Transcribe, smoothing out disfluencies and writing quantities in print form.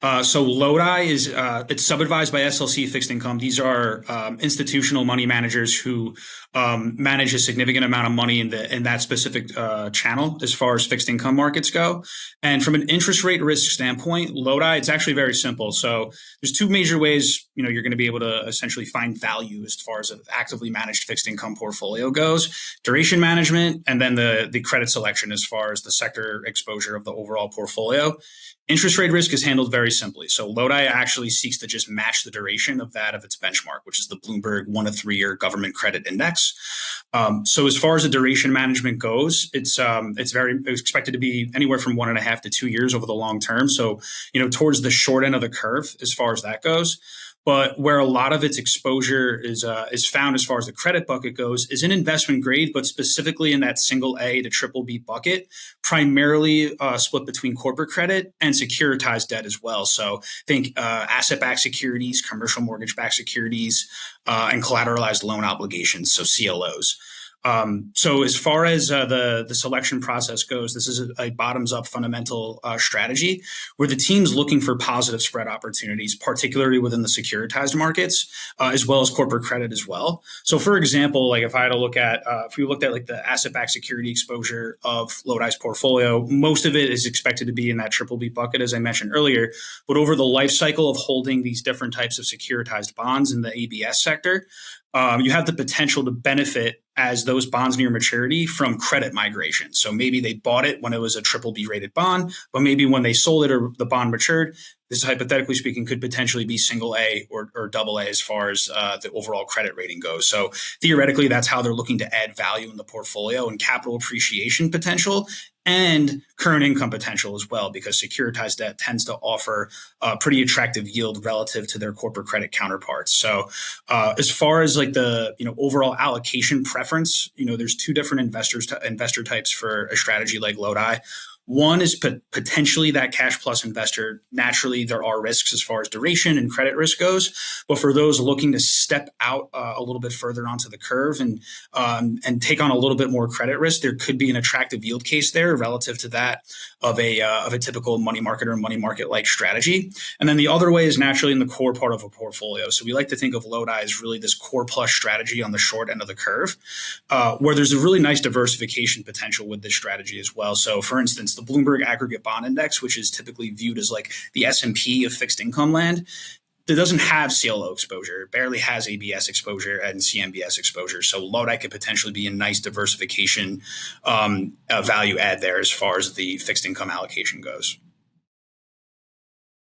So LODI is it's sub-advised by SLC Fixed Income. These are institutional money managers who manage a significant amount of money in that specific channel as far as fixed income markets go. And from an interest rate risk standpoint, LODI, it's actually very simple. So there's two major ways you're going to be able to essentially find value as far as an actively managed fixed income portfolio goes: duration management, and then the credit selection as far as the sector exposure of the overall portfolio. Interest rate risk is handled very simply. So LODI actually seeks to just match the duration of that of its benchmark, which is the Bloomberg 1 to 3 year government credit index. So as far as the duration management goes, it's expected to be anywhere from 1.5 to 2 years over the long term. So, towards the short end of the curve as far as that goes. But where a lot of its exposure is found as far as the credit bucket goes is in investment grade, but specifically in that single A to triple B bucket, primarily split between corporate credit and securitized debt as well. So think asset-backed securities, commercial mortgage-backed securities, and collateralized loan obligations, so CLOs. So as far as the selection process goes, this is a bottoms-up fundamental strategy where the team's looking for positive spread opportunities, particularly within the securitized markets, as well as corporate credit as well. So for example, like if I had to look at, if we looked at like the asset-backed security exposure of LODI's portfolio, most of it is expected to be in that triple B bucket, as I mentioned earlier. But over the life cycle of holding these different types of securitized bonds in the ABS sector, you have the potential to benefit as those bonds near maturity from credit migration. So maybe they bought it when it was a triple B rated bond, but maybe when they sold it or the bond matured, this hypothetically speaking could potentially be single A or double A as far as the overall credit rating goes. So theoretically, that's how they're looking to add value in the portfolio and capital appreciation potential and current income potential as well, because securitized debt tends to offer a pretty attractive yield relative to their corporate credit counterparts. So as far as like the overall allocation preference, there's two different investor types for a strategy like LODI. One is potentially that cash plus investor. Naturally, there are risks as far as duration and credit risk goes, but for those looking to step out a little bit further onto the curve and take on a little bit more credit risk, there could be an attractive yield case there relative to that of a typical money market or money market like strategy. And then the other way is naturally in the core part of a portfolio. So we like to think of LODI as really this core plus strategy on the short end of the curve, where there's a really nice diversification potential with this strategy as well. So for instance, the Bloomberg Aggregate Bond Index, which is typically viewed as like the S&P of fixed income land, that doesn't have CLO exposure. It barely has ABS exposure and CMBS exposure. So LODI could potentially be a nice diversification value add there as far as the fixed income allocation goes.